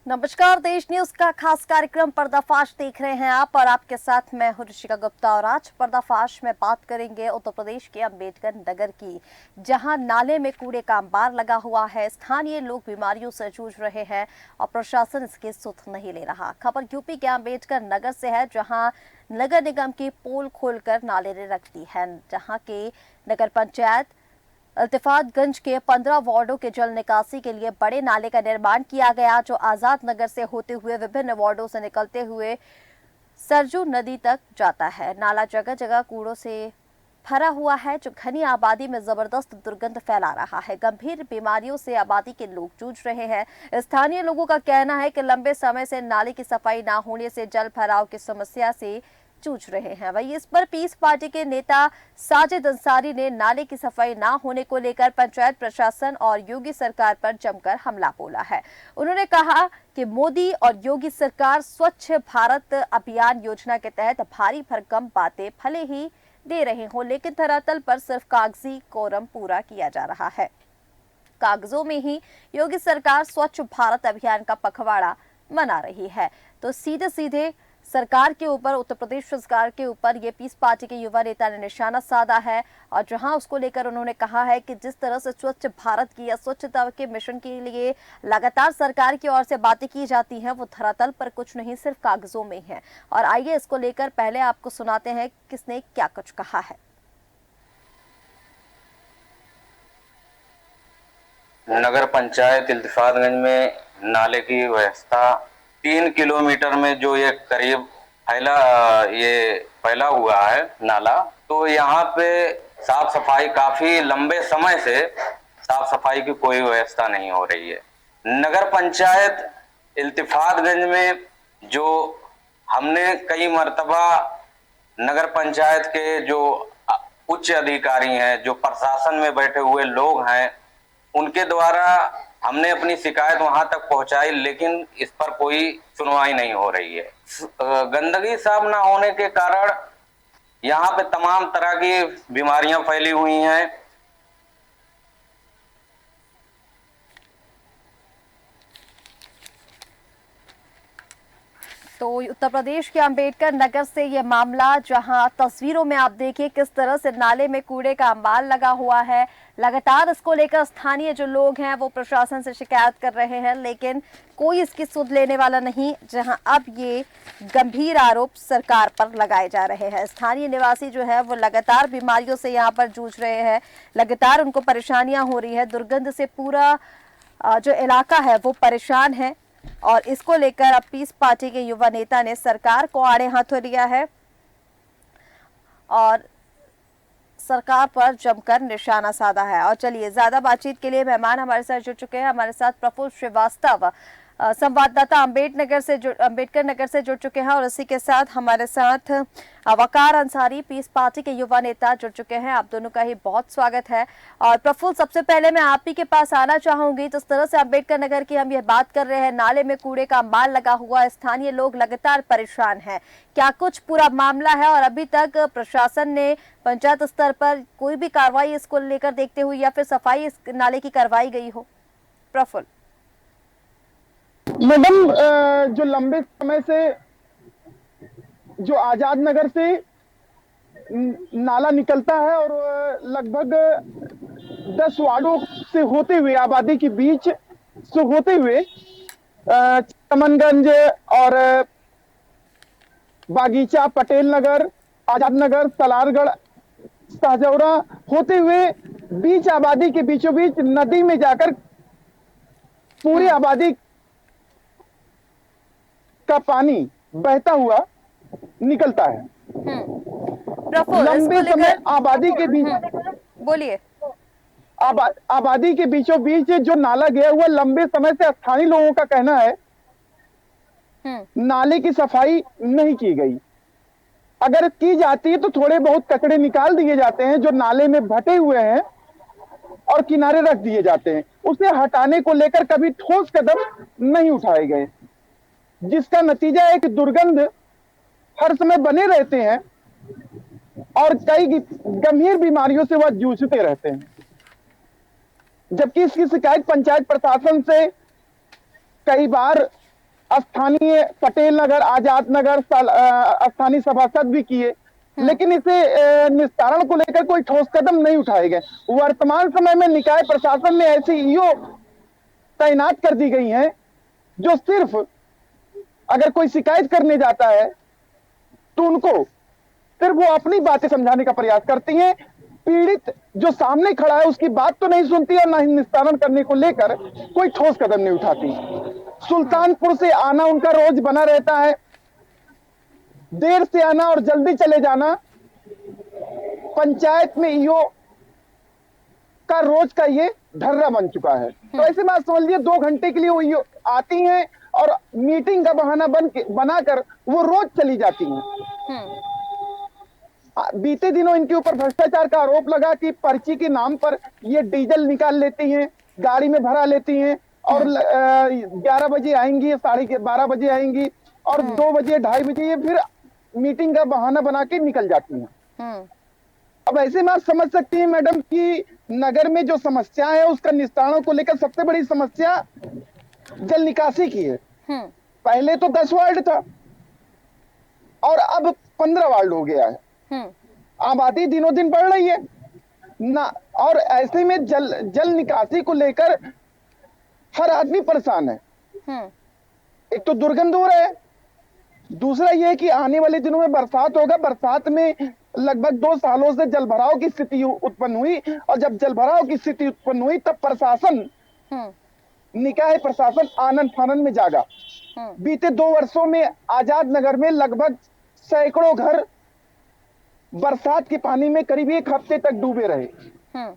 नमस्कार, देश न्यूज का खास कार्यक्रम पर्दाफाश देख रहे हैं आप और आपके साथ मैं हूं ऋषिका गुप्ता। और आज पर्दाफाश में बात करेंगे उत्तर प्रदेश के अंबेडकर नगर की, जहां नाले में कूड़े का अंबार लगा हुआ है। स्थानीय लोग बीमारियों से जूझ रहे हैं और प्रशासन इसकी सुध नहीं ले रहा। खबर यूपी के अंबेडकर नगर से है, जहां नगर निगम की पोल खोलकर नाले ने रख दी है। जहां के नगर पंचायत इल्तिफातगंज के 15 वार्डों के जल निकासी के लिए बड़े नाले का निर्माण किया गया, जो आजाद नगर से होते हुए विभिन्न वार्डों से निकलते हुए सरजू नदी तक जाता है। नाला जगह जगह कूड़ों से भरा हुआ है, जो घनी आबादी में जबरदस्त दुर्गंध फैला रहा है। गंभीर बीमारियों से आबादी के लोग जूझ रहे हैं। स्थानीय लोगों का कहना है कि लंबे समय से नाले की सफाई न होने से जल भराव की समस्या से जूझ रहे हैं। वहीं इस पर पीस पार्टी के नेता साजिद अंसारी ने नाले की सफाई ना होने को लेकर पंचायत प्रशासन और योगी सरकार पर जमकर हमला बोला है। उन्होंने कहा कि मोदी और योगी सरकार स्वच्छ भारत अभियान योजना के तहत भारी भरकम बातें भले ही दे रहे हों, लेकिन धरातल पर सिर्फ कागजी कोरम पूरा किया जा रहा है। कागजों में ही योगी सरकार स्वच्छ भारत अभियान का पखवाड़ा मना रही है। तो सीधे सीधे सरकार के ऊपर, उत्तर प्रदेश सरकार के ऊपर ये पीस पार्टी के युवा नेता ने निशाना साधा है। और जहां उसको लेकर उन्होंने कहा है कि जिस तरह से स्वच्छ भारत की या स्वच्छता के मिशन के लिए लगातार सरकार की ओर से बातें की जाती हैं, वो धरातल पर कुछ नहीं, सिर्फ कागजों में है। और आइए इसको लेकर पहले आपको सुनाते हैं किसने क्या कुछ कहा है। नगर पंचायत इल्तिफातगंज में नाले की व्यवस्था 3 किलोमीटर में जो ये करीब फैला हुआ है नाला, तो यहाँ पे साफ सफाई काफी लंबे समय से साफ सफाई की कोई व्यवस्था नहीं हो रही है। नगर पंचायत इल्तिफातगंज में जो हमने कई मर्तबा नगर पंचायत के जो उच्च अधिकारी हैं, जो प्रशासन में बैठे हुए लोग हैं, उनके द्वारा हमने अपनी शिकायत वहां तक पहुंचाई, लेकिन इस पर कोई सुनवाई नहीं हो रही है। गंदगी साफ ना होने के कारण यहाँ पे तमाम तरह की बीमारियां फैली हुई हैं। तो उत्तर प्रदेश के अंबेडकर नगर से ये मामला, जहां तस्वीरों में आप देखिए किस तरह से नाले में कूड़े का अंबार लगा हुआ है। लगातार इसको लेकर स्थानीय जो लोग हैं वो प्रशासन से शिकायत कर रहे हैं, लेकिन कोई इसकी सुध लेने वाला नहीं। जहां अब ये गंभीर आरोप सरकार पर लगाए जा रहे हैं। स्थानीय निवासी जो है वो लगातार बीमारियों से यहाँ पर जूझ रहे हैं, लगातार उनको परेशानियां हो रही है। दुर्गंध से पूरा जो इलाका है वो परेशान है। और इसको लेकर अब पीस पार्टी के युवा नेता ने सरकार को आड़े हाथों लिया है और सरकार पर जमकर निशाना साधा है। और चलिए, ज्यादा बातचीत के लिए मेहमान हमारे साथ जुड़ चुके हैं। हमारे साथ प्रफुल्ल श्रीवास्तव, संवाददाता अंबेडकर नगर से जुड़ चुके हैं, और इसी के साथ हमारे साथ वकार अंसारी, पीस पार्टी के युवा नेता, जुड़ चुके हैं। आप दोनों का ही बहुत स्वागत है। और प्रफुल्ल, सबसे पहले मैं आप ही के पास आना चाहूंगी। जिस तरह से अंबेडकर नगर की हम ये बात कर रहे हैं, नाले में कूड़े का अंबार लगा हुआ है, स्थानीय लोग लगातार परेशान हैं। क्या कुछ पूरा मामला है और अभी तक प्रशासन ने पंचायत स्तर पर कोई भी कार्रवाई इसको लेकर देखते हुए या फिर सफाई इस नाले की करवाई गई हो? प्रफुल्ल। मैडम, जो लंबे समय से जो आजाद नगर से नाला निकलता है और लगभग 10 वार्डों से होते हुए, आबादी के बीच से होते हुए चमनगंज और बागीचा, पटेल नगर, आजाद नगर, सलारगढ़, शाहजौरा होते हुए बीच आबादी के बीचों बीच नदी में जाकर पूरी आबादी का पानी बहता हुआ निकलता है। लंबे समय आबादी के बीच, बोलिए। आबादी के बीचों बीच जो नाला गया हुआ, लंबे समय से स्थानीय लोगों का कहना है नाले की सफाई नहीं की गई। अगर की जाती है तो थोड़े बहुत कचड़े निकाल दिए जाते हैं जो नाले में भटे हुए हैं और किनारे रख दिए जाते हैं। उसे हटाने को लेकर कभी ठोस कदम नहीं उठाए गए, जिसका नतीजा है कि दुर्गंध हर समय बने रहते हैं और कई गंभीर बीमारियों से वह जूझते रहते हैं। जबकि इसकी शिकायत पंचायत प्रशासन से कई बार स्थानीय पटेल नगर, आजाद नगर स्थानीय सभासद भी किए, लेकिन इसे निस्तारण को लेकर कोई ठोस कदम नहीं उठाए गए। वर्तमान समय में निकाय प्रशासन में ऐसी ईओ तैनात कर दी गई हैं जो सिर्फ अगर कोई शिकायत करने जाता है तो उनको सिर्फ वो अपनी बातें समझाने का प्रयास करती हैं, पीड़ित जो सामने खड़ा है उसकी बात तो नहीं सुनती और ना ही निस्तारण करने को लेकर कोई ठोस कदम नहीं उठाती। सुल्तानपुर से आना उनका रोज बना रहता है, देर से आना और जल्दी चले जाना पंचायत में ईओ का रोज का ये ढर्रा बन चुका है। तो ऐसे बात समझ लीजिए 2 घंटे के लिए वो ईओ आती हैं और मीटिंग का बहाना बनाकर वो रोज चली जाती हैं। बीते दिनों इनके ऊपर भ्रष्टाचार का आरोप लगा कि पर्ची के नाम पर ये डीजल निकाल लेती हैं, गाड़ी में भरा लेती हैं और 11 बजे आएंगी, 12:30 बजे आएंगी और 2 बजे 2:30 बजे ये फिर मीटिंग का बहाना बना के निकल जाती हैं। अब ऐसे में आप समझ सकती हैं मैडम कि नगर में जो समस्या है उसका निस्तारण को लेकर सबसे बड़ी समस्या जल निकासी की है। पहले तो 10 वार्ड था और अब 15 वार्ड हो गया है। आबादी दिनों दिन बढ़ रही है ना, और ऐसे में जल निकासी को लेकर हर आदमी परेशान है। एक तो दुर्गंध हो रहा है, दूसरा यह कि आने वाले दिनों में बरसात होगा, बरसात में लगभग 2 सालों से जलभराव की स्थिति उत्पन्न हुई और जब जलभराव की स्थिति उत्पन्न हुई तब प्रशासन, निकाय प्रशासन आनन फानन में जागा। बीते 2 वर्षों में आजाद नगर में लगभग सैकड़ों घर बरसात के पानी में करीब 1 हफ्ते तक डूबे रहे।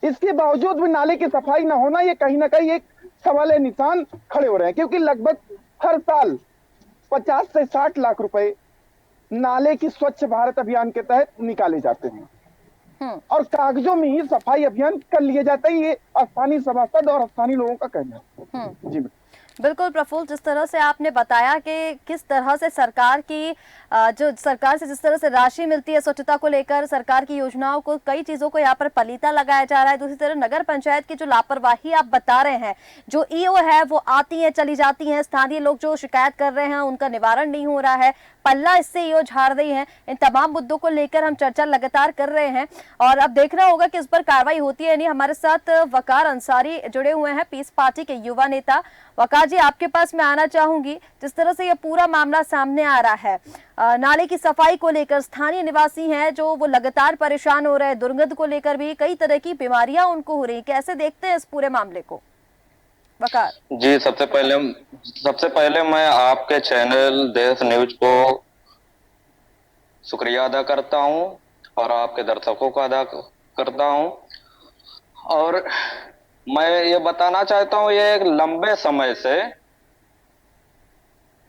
इसके बावजूद भी नाले की सफाई न होना, ये कहीं ना कहीं एक सवाल निशान खड़े हो रहे हैं, क्योंकि लगभग हर साल 50 से 60 लाख रुपए नाले की स्वच्छ भारत अभियान के तहत निकाले जाते हैं और कागजों में ही सफाई अभियान कर लिया जाता है। ये स्थानीय सभासद और स्थानीय लोगों का कहना है। जी बिल्कुल प्रफुल्ल, जिस तरह से आपने बताया कि किस तरह से सरकार की जो सरकार से जिस तरह से राशि मिलती है स्वच्छता को लेकर, सरकार की योजनाओं को, कई चीजों को यहाँ पर पलीता लगाया जा रहा है। दूसरी तरफ नगर पंचायत की जो लापरवाही आप बता रहे हैं, जो ईओ है वो आती है चली जाती हैं, स्थानीय लोग जो शिकायत कर रहे हैं उनका निवारण नहीं हो रहा है, पल्ला इससे ईओ झाड़ रही है। इन तमाम मुद्दों को लेकर हम चर्चा लगातार कर रहे हैं और अब देखना होगा कि इस पर कार्रवाई होती है नहीं। हमारे साथ वकार अंसारी जुड़े हुए हैं, पीस पार्टी के युवा नेता। वकार जी, आपके पास मैं आना चाहूंगी, जिस तरह से यह पूरा मामला सामने आ रहा है, नाले की सफाई को लेकर स्थानीय निवासी हैं जो वो लगातार परेशान हो रहे हैं, दुर्गंध को लेकर भी कई तरह की बीमारियां उनको हो रही, कैसे देखते हैं इस पूरे मामले को? वकार जी, सबसे पहले मैं आपके चैनल देश न्यूज को शुक्रिया अदा करता हूं और आपके दर्शकों को अदा करता हूं, और मैं ये बताना चाहता हूं, ये एक लंबे समय से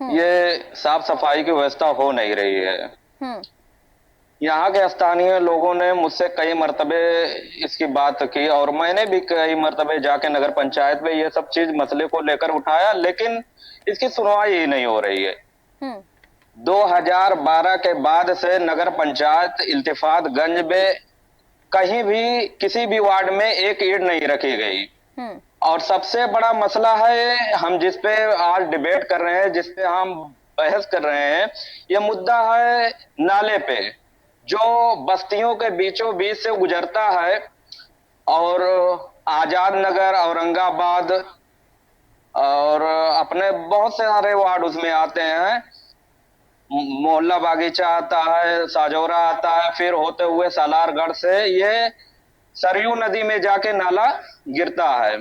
ये साफ सफाई की व्यवस्था हो नहीं रही है। यहाँ के स्थानीय लोगों ने मुझसे कई मर्तबे इसकी बात की और मैंने भी कई मर्तबे जाके नगर पंचायत में ये सब चीज मसले को लेकर उठाया, लेकिन इसकी सुनवाई ही नहीं हो रही है। 2012 के बाद से नगर पंचायत इल्तिफातगंज में कहीं भी किसी भी वार्ड में एक ईंट नहीं रखी गई। और सबसे बड़ा मसला है, हम जिस पे आज डिबेट कर रहे हैं, जिस पे हम बहस कर रहे हैं, ये मुद्दा है नाले पे जो बस्तियों के बीचों बीच से गुजरता है और आजाद नगर, औरंगाबाद और अपने बहुत से सारे वार्ड उसमें आते हैं। मोहल्ला बागीचा आता है, साजौरा आता है, फिर होते हुए सालारगढ़ से ये सरयू नदी में जाके नाला गिरता है।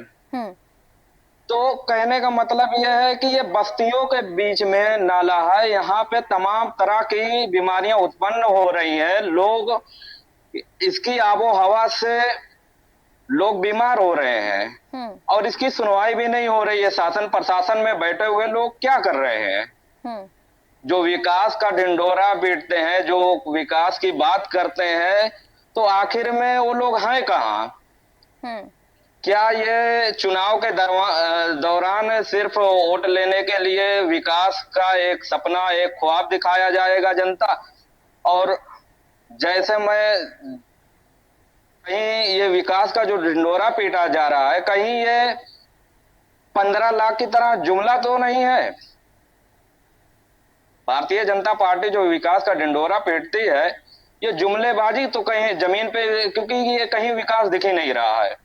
तो कहने का मतलब यह है कि ये बस्तियों के बीच में नाला है, यहाँ पे तमाम तरह की बीमारियां उत्पन्न हो रही हैं, लोग इसकी आबो हवा से लोग बीमार हो रहे हैं और इसकी सुनवाई भी नहीं हो रही है। शासन प्रशासन में बैठे हुए लोग क्या कर रहे हैं? जो विकास का ढिंढोरा पीटते हैं, जो विकास की बात करते हैं, तो आखिर में वो लोग हैं कहाँ? क्या ये चुनाव के दौरान सिर्फ वोट लेने के लिए विकास का एक सपना, एक ख्वाब दिखाया जाएगा जनता? और जैसे मैं कहीं ये विकास का जो ढिंढोरा पीटा जा रहा है, कहीं ये 15 लाख की तरह जुमला तो नहीं है। भारतीय जनता पार्टी जो विकास का ढिंढोरा पीटती है, ये जुमलेबाजी तो कहीं जमीन पे, क्योंकि ये कहीं विकास दिख ही नहीं रहा है।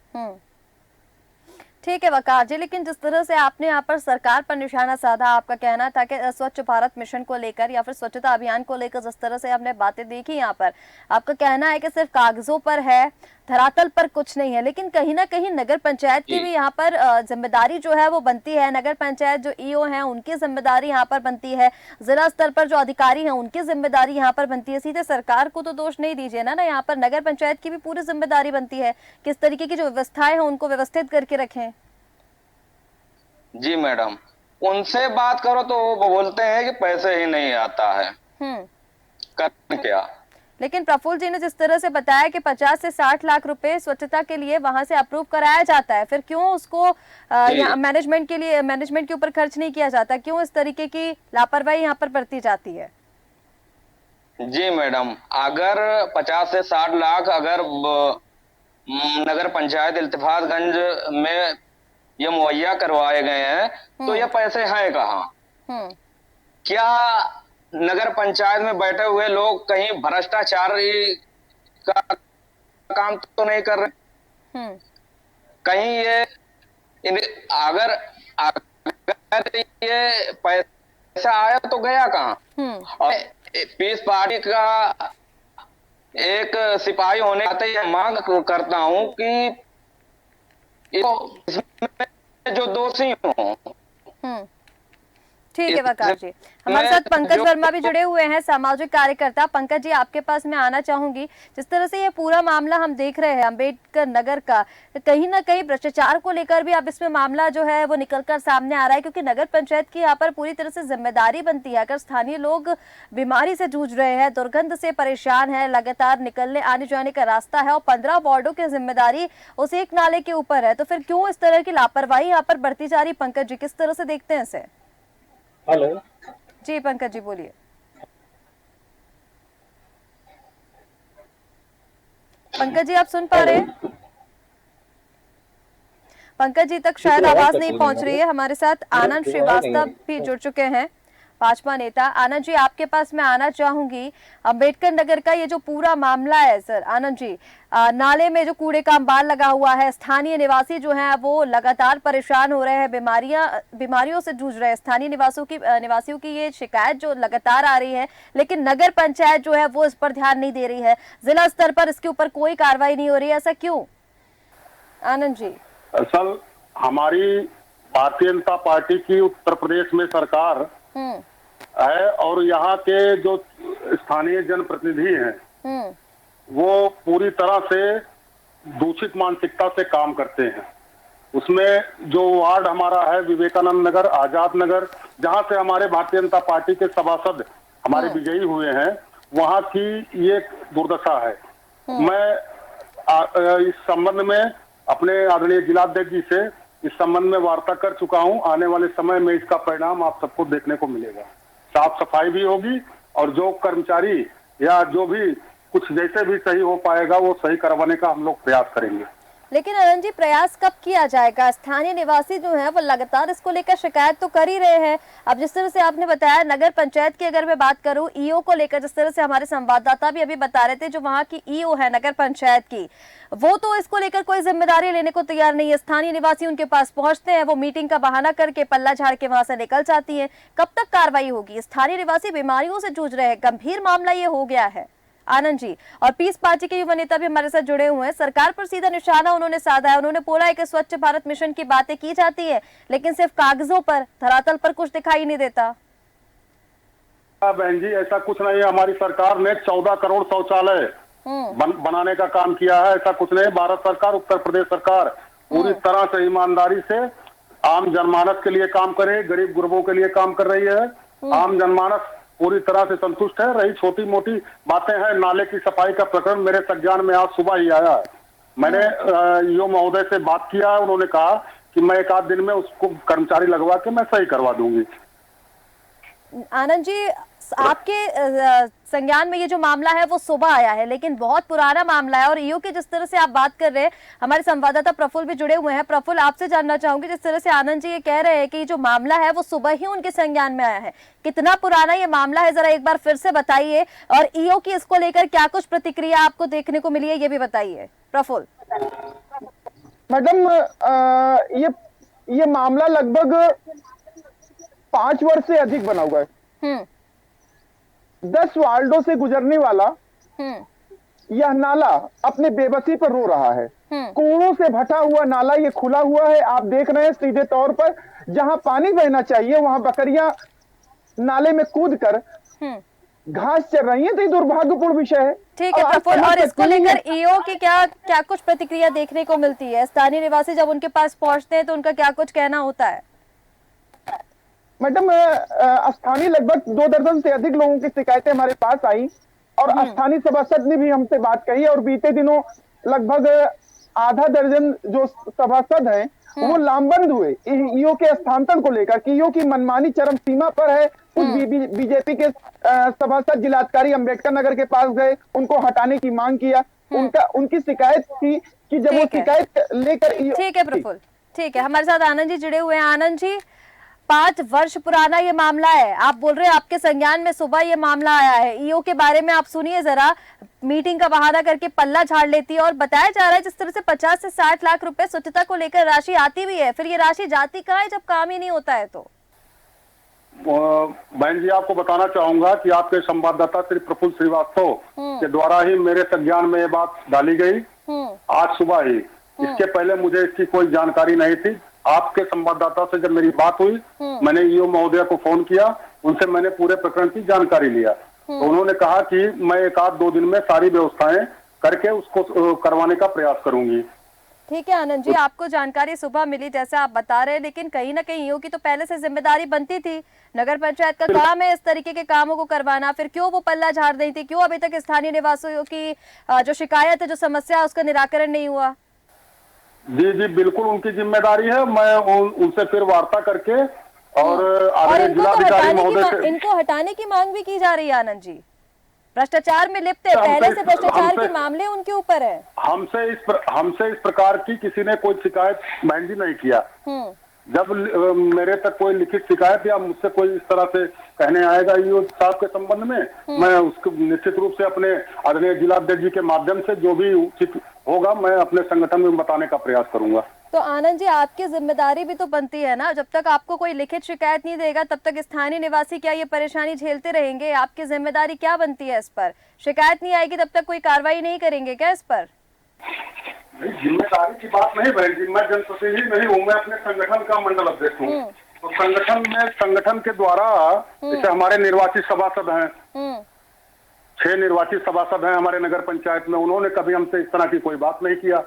ठीक है वकार जी, लेकिन जिस तरह से आपने यहाँ पर सरकार पर निशाना साधा, आपका कहना था कि स्वच्छ भारत मिशन को लेकर या फिर स्वच्छता अभियान को लेकर जिस तरह से आपने बातें देखी यहाँ पर, आपका कहना है कि सिर्फ कागजों पर है, धरातल पर कुछ नहीं है। लेकिन कहीं ना कहीं नगर पंचायत की भी यहाँ पर जिम्मेदारी जो है वो बनती है। नगर पंचायत जो ईओ हैं उनकी जिम्मेदारी यहाँ पर बनती है, जिला स्तर पर जो अधिकारी हैं उनकी जिम्मेदारी यहाँ पर बनती है। सीधे सरकार को तो दोष नहीं दीजिए ना, यहाँ पर नगर पंचायत की भी पूरी जिम्मेदारी बनती है, किस तरीके की जो व्यवस्थाएं हैं उनको व्यवस्थित करके रखें। जी मैडम, उनसे बात करो तो वो बोलते हैं कि पैसे ही नहीं आता है, कर क्या। लेकिन प्रफुल्ल जी ने जिस तरह से बताया कि 50 से 60 लाख रुपए स्वच्छता के लिए वहां से अप्रूव कराया जाता है, फिर क्यों उसको मैनेजमेंट के लिए, मैनेजमेंट के ऊपर खर्च नहीं किया जाता? क्यों इस तरीके की लापरवाही यहाँ पर बरती जाती है? जी मैडम, अगर 50 से 60 लाख अगर नगर पंचायत इल्तिफातगंज में ये मुहैया करवाए गए हैं तो ये पैसे हैं कहाँ? क्या नगर पंचायत में बैठे हुए लोग कहीं भ्रष्टाचारी का काम तो नहीं कर रहे? कहीं ये अगर ये पैसा आया तो गया कहाँ? और पीस पार्टी का एक सिपाही होने के नाते मांग करता हूं कि इसमें जो दोषी हों। ठीक है वकार जी, हमारे साथ पंकज वर्मा भी जुड़े हुए हैं, सामाजिक कार्यकर्ता। पंकज जी, आपके पास मैं आना चाहूंगी। जिस तरह से ये पूरा मामला हम देख रहे हैं अंबेडकर नगर का, कहीं ना कहीं भ्रष्टाचार को लेकर भी अब इसमें मामला जो है वो निकलकर सामने आ रहा है, क्योंकि नगर पंचायत की यहाँ पर पूरी तरह से जिम्मेदारी बनती है। अगर स्थानीय लोग बीमारी से जूझ रहे हैं, दुर्गंध से परेशान है, लगातार निकलने आने जाने का रास्ता है और 15 वार्डों की जिम्मेदारी उस एक नाले के ऊपर है, तो फिर क्यों इस तरह की लापरवाही यहाँ पर बढ़ती जा रही? पंकज जी, किस तरह से देखते हैं इसे? हेलो जी पंकज जी बोलिए। पंकज जी आप सुन पा रहे हैं? पंकज जी तक शायद आवाज नहीं पहुंच रही है। हमारे साथ आनंद श्रीवास्तव भी जुड़ चुके हैं, भाजपा नेता। आनंद जी, आपके पास मैं आना चाहूंगी। अंबेडकर नगर का ये जो पूरा मामला है सर, आनंद जी, नाले में जो कूड़े का अंबार लगा हुआ है, स्थानीय निवासी जो हैं वो लगातार परेशान हो रहे हैं, बीमारियों से जूझ रहे हैं। स्थानीय निवासियों की ये शिकायत जो लगातार आ रही है, लेकिन नगर पंचायत जो है वो इस पर ध्यान नहीं दे रही है, जिला स्तर पर इसके ऊपर कोई कार्रवाई नहीं हो रही है, ऐसा क्यों? आनंद जी, असल हमारी भारतीय जनता पार्टी की उत्तर प्रदेश में सरकार है और यहाँ के जो स्थानीय जनप्रतिनिधि हैं वो पूरी तरह से दूषित मानसिकता से काम करते हैं। उसमें जो वार्ड हमारा है विवेकानंद नगर, आजाद नगर, जहाँ से हमारे भारतीय जनता पार्टी के सभासद हमारे विजयी हुए हैं, वहाँ की ये दुर्दशा है। मैं इस संबंध में अपने आदरणीय जिलाध्यक्ष जी से इस संबंध में वार्ता कर चुका हूं। आने वाले समय में इसका परिणाम आप सबको देखने को मिलेगा। साफ सफाई भी होगी और जो कर्मचारी या जो भी कुछ जैसे भी सही हो पाएगा वो सही करवाने का हम लोग प्रयास करेंगे। लेकिन आनंद जी, प्रयास कब किया जाएगा? स्थानीय निवासी जो हैं वो लगातार इसको लेकर शिकायत तो कर ही रहे हैं। अब जिस तरह से आपने बताया, नगर पंचायत की अगर मैं बात करूं, ईओ को लेकर जिस तरह से हमारे संवाददाता भी अभी बता रहे थे, जो वहां की ईओ है नगर पंचायत की, वो तो इसको लेकर कोई जिम्मेदारी लेने को तैयार नहीं है। स्थानीय निवासी उनके पास पहुंचते हैं, वो मीटिंग का बहाना करके पल्ला झाड़ के वहां से निकल जाती है। कब तक कार्रवाई होगी? स्थानीय निवासी बीमारियों से जूझ रहे हैं, गंभीर मामला ये हो गया है। आनंद जी, और पीस पार्टी के युवा नेता भी हमारे साथ जुड़े हुए हैं। सरकार पर सीधा निशाना उन्होंने साधा है। उन्होंने बोला है कि स्वच्छ भारत मिशन की बातें की जाती है, लेकिन सिर्फ कागजों पर, धरातल पर कुछ दिखाई नहीं देता। बहन जी, ऐसा कुछ नहीं है। हमारी सरकार ने 14 करोड़ शौचालय बनाने का काम किया है। ऐसा कुछ नहीं। भारत सरकार, उत्तर प्रदेश सरकार पूरी तरह से ईमानदारी से आम जनमानस के लिए काम करे, गरीब गुरबों के लिए काम कर रही है। आम जनमानस पूरी तरह से संतुष्ट है। रही छोटी मोटी बातें हैं, नाले की सफाई का प्रकरण मेरे संज्ञान में आज सुबह ही आया है। मैंने ईओ महोदय से बात किया है, उन्होंने कहा कि मैं एक आध दिन में उसको कर्मचारी लगवा के मैं सही करवा दूंगी। आनंद जी, आपके संज्ञान में ये जो मामला है वो सुबह आया है, लेकिन बहुत पुराना मामला है। और ईओ की जिस तरह से आप बात कर रहे हैं, हमारे संवाददाता प्रफुल्ल भी जुड़े हुए हैं। प्रफुल्ल, आपसे जानना चाहूंगी, जिस तरह से आनंद जी ये कह रहे हैं कि जो मामला है वो सुबह ही उनके संज्ञान में आया है, कितना पुराना ये मामला है, जरा एक बार फिर से बताइए। और ईओ की इसको लेकर क्या कुछ प्रतिक्रिया आपको देखने को मिली है, ये भी बताइए प्रफुल्ल। मैडम, ये मामला लगभग 5 वर्ष से अधिक बना हुआ है। 10 वार्डों से गुजरने वाला यह नाला अपने बेबसी पर रो रहा है। कूड़ों से भटा हुआ नाला ये खुला हुआ है। आप देख रहे हैं सीधे तौर पर, जहां पानी बहना चाहिए वहां बकरियां नाले में कूद कर घास चर रही है। तो ये दुर्भाग्यपूर्ण विषय है। ठीक है प्रफुल्ल, और इसको लेकर ईओ की क्या कुछ प्रतिक्रिया देखने को मिलती है? स्थानीय निवासी जब उनके पास पहुंचते हैं तो उनका क्या कुछ कहना होता है? मैडम, स्थानीय लगभग 2 दर्जन से अधिक लोगों की शिकायतें हमारे पास आई और स्थानीय सभासद ने भी हमसे बात कही। और बीते दिनों लगभग आधा दर्जन जो सभासद हैं वो लामबंद हुए ईओ के स्थानांतरण को लेकर कि ईओ की मनमानी चरम सीमा पर है। कुछ बीजेपी के सभासद जिलाधिकारी अंबेडकर नगर के पास गए, उनको हटाने की मांग किया। उनकी शिकायत थी कि जब वो शिकायत लेकर ठीक है प्रफुल्ल, ठीक है। हमारे साथ आनंद जी जुड़े हुए हैं। आनंद जी, 5 वर्ष पुराना ये मामला है, आप बोल रहे हैं आपके संज्ञान में सुबह ये मामला आया है। ईओ के बारे में आप सुनिए जरा, मीटिंग का बहाना करके पल्ला झाड़ लेती है। और बताया जा रहा है जिस तरह से 50 से 60 लाख रुपए स्वच्छता को लेकर राशि आती भी है, फिर ये राशि जाती कहाँ है जब काम ही नहीं होता है? तो बहन जी, आपको बताना चाहूंगा कि आपके संवाददाता श्री प्रफुल्ल श्रीवास्तव के द्वारा ही मेरे संज्ञान में ये बात डाली गई आज सुबह ही। इसके पहले मुझे इसकी कोई जानकारी नहीं थी। आपके संवाददाता से जब मेरी बात हुई, मैंने ईओ महोदय को फोन किया, उनसे मैंने पूरे प्रकरण की जानकारी लिया। तो उन्होंने कहा कि मैं 1-2 दिन में सारी व्यवस्थाएं करके उसको करवाने का प्रयास करूंगी। ठीक है आनंद जी, आपको जानकारी सुबह मिली जैसे आप बता रहे हैं, लेकिन कहीं ना कहीं ईओ की तो पहले से जिम्मेदारी बनती थी। नगर पंचायत का काम है इस तरीके के कामों को करवाना, फिर क्यों वो पल्ला झाड़ रही थी? क्यों अभी तक स्थानीय निवासियों की जो शिकायत है, जो समस्या है, उसका निराकरण नहीं हुआ? जी जी, बिल्कुल उनकी जिम्मेदारी है। मैं उनसे फिर वार्ता करके और जिलाधिकारी महोदय से इनको हटाने की मांग भी की जा रही है। आनंद जी भ्रष्टाचार में लिप्त है, पहले से भ्रष्टाचार के मामले उनके ऊपर है। हमसे इस प्रकार की किसी ने कोई शिकायत बहन जी नहीं किया। जब मेरे तक कोई लिखित शिकायत या मुझसे कोई इस तरह से कहने आएगा ईओ साहब के संबंध में, मैं उसको निश्चित रूप से अपने आदरणीय जिलाध्यक्ष जी के माध्यम से जो भी उचित होगा मैं अपने संगठन में बताने का प्रयास करूंगा। तो आनंद जी, आपकी जिम्मेदारी भी तो बनती है ना, जब तक आपको कोई लिखित शिकायत नहीं देगा तब तक स्थानीय निवासी क्या ये परेशानी झेलते रहेंगे? आपकी जिम्मेदारी क्या बनती है इस पर? शिकायत नहीं आएगी तब तक कोई कार्रवाई नहीं करेंगे क्या इस पर? जिम्मेदारी की बात नहीं बहन जी, मैं जनप्रतिनिधि नहीं हूँ, मैं अपने संगठन का मंडल अध्यक्ष हूँ। तो संगठन के द्वारा जैसे हमारे निर्वाचित सभासद हैं, 6 निर्वाचित सभासद हैं हमारे नगर पंचायत में, उन्होंने कभी हमसे इस तरह की कोई बात नहीं किया।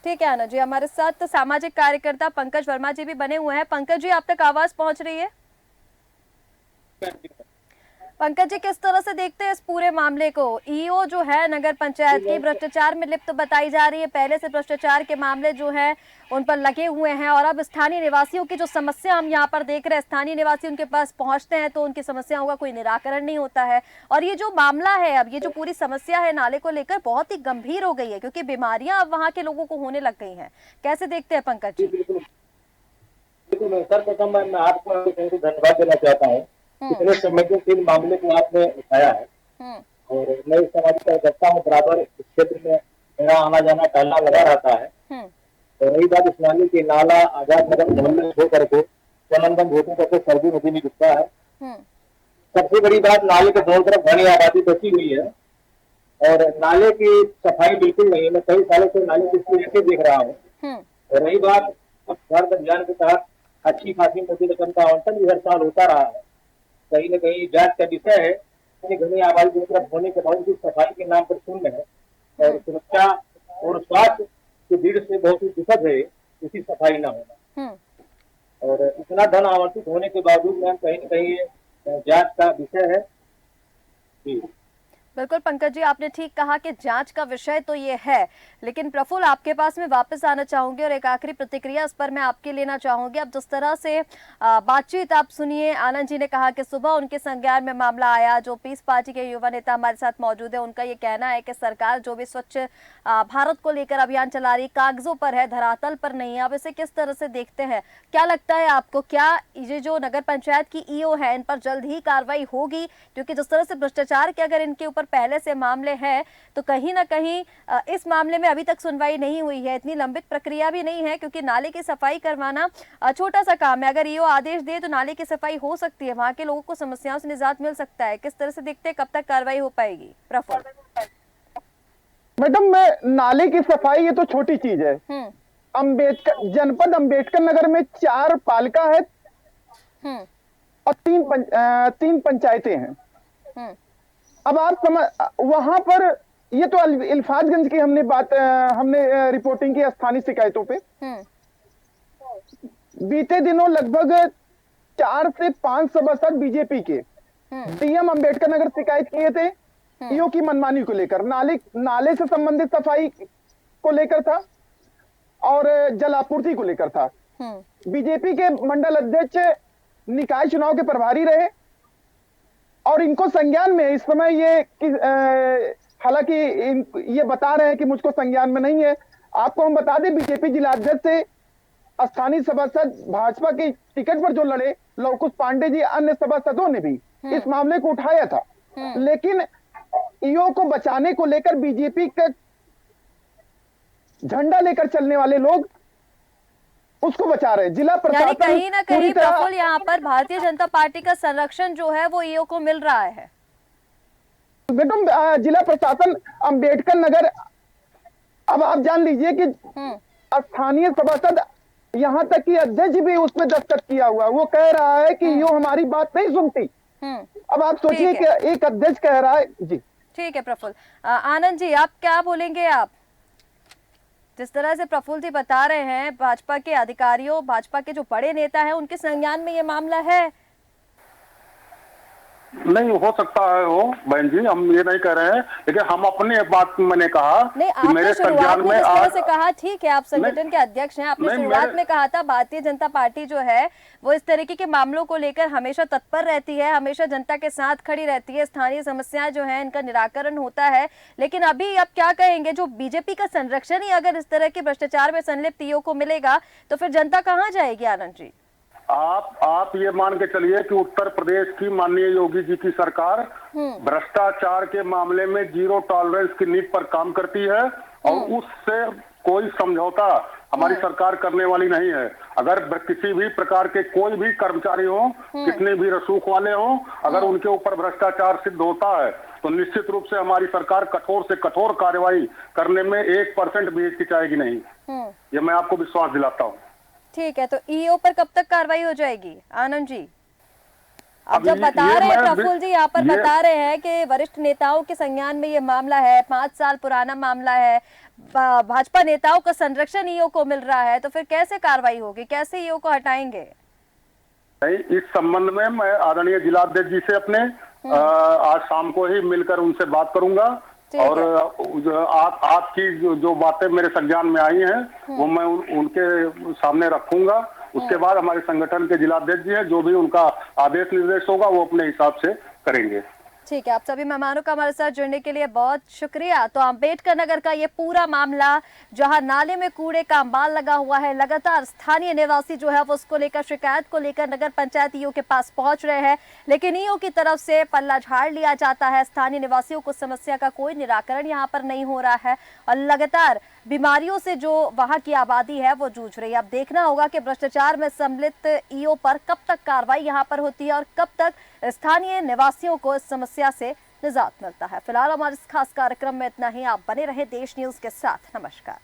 ठीक है आनंद जी। हमारे साथ तो सामाजिक कार्यकर्ता पंकज वर्मा जी भी बने हुए हैं। पंकज जी, आप तक आवाज पहुंच रही है? पंकज जी, किस तरह से देखते हैं इस पूरे मामले को? ईओ जो है नगर पंचायत की भ्रष्टाचार में लिप्त बताई जा रही है, पहले से भ्रष्टाचार के मामले जो है उन पर लगे हुए हैं, और अब स्थानीय निवासियों की जो समस्या हम यहाँ पर देख रहे हैं, स्थानीय निवासी उनके पास पहुंचते हैं तो उनकी समस्याओं का कोई निराकरण नहीं होता है। और ये जो मामला है, अब ये जो पूरी समस्या है नाले को लेकर, बहुत ही गंभीर हो गई है, क्योंकि बीमारियां अब वहाँ के लोगों को होने लग गई हैं। कैसे देखते हैं पंकज जी? बिल्कुल सर्वप्रथम मैं आपको धन्यवाद देना चाहता हूँ, इतने संवेदनशील मामले को आपने उठाया है। और मैं इस सामाजिक कार्यकर्ता हूँ, बराबर इस क्षेत्र में मेरा आना जाना टहलना लगा रहता है। और रही बात इस नाले के नाला आजाद नगर मोहल्ले हो करके चरणबंद होने का सर्दी नदी में दिखता है। सबसे बड़ी बात, नाले के दोनों तरफ घनी आबादी बची हुई है और नाले की सफाई बिल्कुल नहीं है। मैं कई सालों से नाले की स्थिति देख रहा हूँ। और रही बात, अब घर अभियान के तहत अच्छी खासी मोटी रकम का आवंटन भी हर साल होता रहा है। कहीं न कहीं जांच का विषय है कि घनी आबादी की तरफ होने के बावजूद सफाई के नाम पर शून्य है। और सुरक्षा और स्वास्थ्य की दृष्टि से बहुत ही दुखद है इसकी सफाई न होना। और इतना धन आवंटित होने के बावजूद मैम कहीं न कहीं जांच का विषय है। बिल्कुल पंकज जी, आपने ठीक कहा कि जांच का विषय तो ये है, लेकिन प्रफुल्ल आपके पास में वापस आना चाहूंगी और एक आखिरी प्रतिक्रिया इस पर मैं आपके लेना चाहूंगी। अब जिस तरह से बातचीत आप सुनिए, आनंद जी ने कहा कि सुबह उनके संज्ञान में मामला आया। जो पीस पार्टी के युवा नेता हमारे साथ मौजूद है, उनका ये कहना है कि सरकार जो भी स्वच्छ भारत को लेकर अभियान चला रही, कागजों पर है, धरातल पर नहीं है। अब इसे किस तरह से देखते हैं, क्या लगता है आपको, क्या ये जो नगर पंचायत की ईओ है इन पर जल्द ही कार्रवाई होगी? क्योंकि जिस तरह से भ्रष्टाचार के अगर इनके ऊपर पहले से मामले हैं तो कहीं ना कहीं इस मामले में अभी तक सुनवाई नहीं हुई है, इतनी लंबित प्रक्रिया भी नहीं है, क्योंकि नाले की सफाई करवाना छोटा सा काम है। अगर ईओ आदेश दे तो नाले की सफाई हो सकती है, वहां के लोगों को समस्याओं से निजात मिल सकता है। किस तरह से देखते हैं, कब तक कार्रवाई हो पाएगी? प्रफुल्ल। मैडम, नाले की सफाई ये तो छोटी चीज है। अंबेडकर जनपद अंबेडकर नगर में 4 पालिका है और 3 पंचायतें हैं। अब आप समझ, वहां पर ये तो इल्फातगंज की हमने रिपोर्टिंग की स्थानीय शिकायतों पे। बीते दिनों लगभग 4 से 5 सभासद बीजेपी के डीएम अंबेडकर नगर शिकायत किए थे ईओ की मनमानी को लेकर। नाले से संबंधित सफाई को लेकर था और जल आपूर्ति को लेकर था। बीजेपी के मंडल अध्यक्ष निकाय चुनाव के प्रभारी रहे और इनको संज्ञान में इस समय हालांकि ये बता रहे हैं कि मुझको संज्ञान में नहीं है। आपको हम बता दें, बीजेपी जिलाध्यक्ष से स्थानीय सभासद भाजपा की टिकट पर जो लड़े लवकुश पांडे जी, अन्य सभासदों ने भी इस मामले को उठाया था। लेकिन ईओ को बचाने को लेकर बीजेपी का झंडा लेकर चलने वाले लोग उसको बचा रहे। जिला प्रशासन कहीं ना कहीं प्रफुल्ल, यहाँ पर भारतीय जनता पार्टी का संरक्षण जो है वो ईओ को मिल रहा है। मैडम, जिला प्रशासन अंबेडकर नगर, अब आप जान लीजिए कि स्थानीय सभासद, यहाँ तक कि अध्यक्ष भी उसमें दस्तखत किया हुआ, वो कह रहा है कि ईओ हमारी बात नहीं सुनती। अब आप सोचिए कि एक अध्यक्ष कह रहा है। जी ठीक है प्रफुल्ल। आनंद जी, आप क्या बोलेंगे? आप जिस तरह से प्रफुल्ल जी बता रहे हैं, भाजपा के अधिकारियों, भाजपा के जो बड़े नेता हैं, उनके संज्ञान में ये मामला है। नहीं हो सकता है वो, बहन जी, हम ये नहीं कह रहे हैं, लेकिन हम अपने बात मैंने कहा कि मेरे संज्ञान में आज से कहा, ठीक है आप संगठन के अध्यक्ष हैं, आपने शुरुआत में कहा था भारतीय जनता पार्टी जो है वो इस तरीके के मामलों को लेकर हमेशा तत्पर रहती है, हमेशा जनता के साथ खड़ी रहती है, स्थानीय समस्याएं जो है इनका निराकरण होता है। लेकिन अभी आप क्या कहेंगे, जो बीजेपी का संरक्षण ही अगर इस तरह के भ्रष्टाचार में संलिप्त ईओ को मिलेगा तो फिर जनता कहाँ जाएगी? आनंद जी, आप ये मान के चलिए कि उत्तर प्रदेश की माननीय योगी जी की सरकार भ्रष्टाचार के मामले में 0 टॉलरेंस की नीति पर काम करती है और उससे कोई समझौता हमारी सरकार करने वाली नहीं है। अगर किसी भी प्रकार के कोई भी कर्मचारी हो, कितने भी रसूख वाले हो, अगर उनके ऊपर भ्रष्टाचार सिद्ध होता है तो निश्चित रूप से हमारी सरकार कठोर से कठोर कार्रवाई करने में 1% भी हिचकिचाएगी नहीं। ये मैं आपको विश्वास दिलाता हूँ। ठीक है, तो ईओ पर कब तक कार्रवाई हो जाएगी? आनंद जी, अब जब बता रहे हैं प्रफुल्ल जी, यहाँ पर बता रहे हैं कि वरिष्ठ नेताओं के संज्ञान में ये मामला है, 5 साल पुराना मामला है, भाजपा नेताओं का संरक्षण ईओ को मिल रहा है, तो फिर कैसे कार्रवाई होगी, कैसे ईओ को हटाएंगे? नहीं, इस संबंध में मैं आदरणीय जिलाध्यक्ष जी से अपने आज शाम को ही मिलकर उनसे बात करूंगा और आपकी जो बातें मेरे संज्ञान में आई हैं वो मैं उनके सामने रखूंगा। उसके बाद हमारे संगठन के जिलाध्यक्ष जी हैं, जो भी उनका आदेश निर्देश होगा वो अपने हिसाब से करेंगे। ठीक है, आप सभी मेहमानों का हमारे साथ जुड़ने के लिए बहुत शुक्रिया। तो अंबेडकर नगर का ये पूरा मामला, जहां नाले में कूड़े का अंबार लगा हुआ है, लगातार स्थानीय निवासी जो है वो उसको लेकर, शिकायत को लेकर नगर पंचायत ईओ के पास पहुंच रहे हैं, लेकिन ईओ की तरफ से पल्ला झाड़ लिया जाता है। स्थानीय निवासियों को समस्या का कोई निराकरण यहाँ पर नहीं हो रहा है और लगातार बीमारियों से जो वहां की आबादी है वो जूझ रही है। अब देखना होगा कि भ्रष्टाचार में सम्मिलित ईओ पर कब तक कार्रवाई यहाँ पर होती है और कब तक स्थानीय निवासियों को इस समस्या से निजात मिलता है। फिलहाल हमारे इस खास कार्यक्रम में इतना ही। आप बने रहे देश न्यूज के साथ। नमस्कार।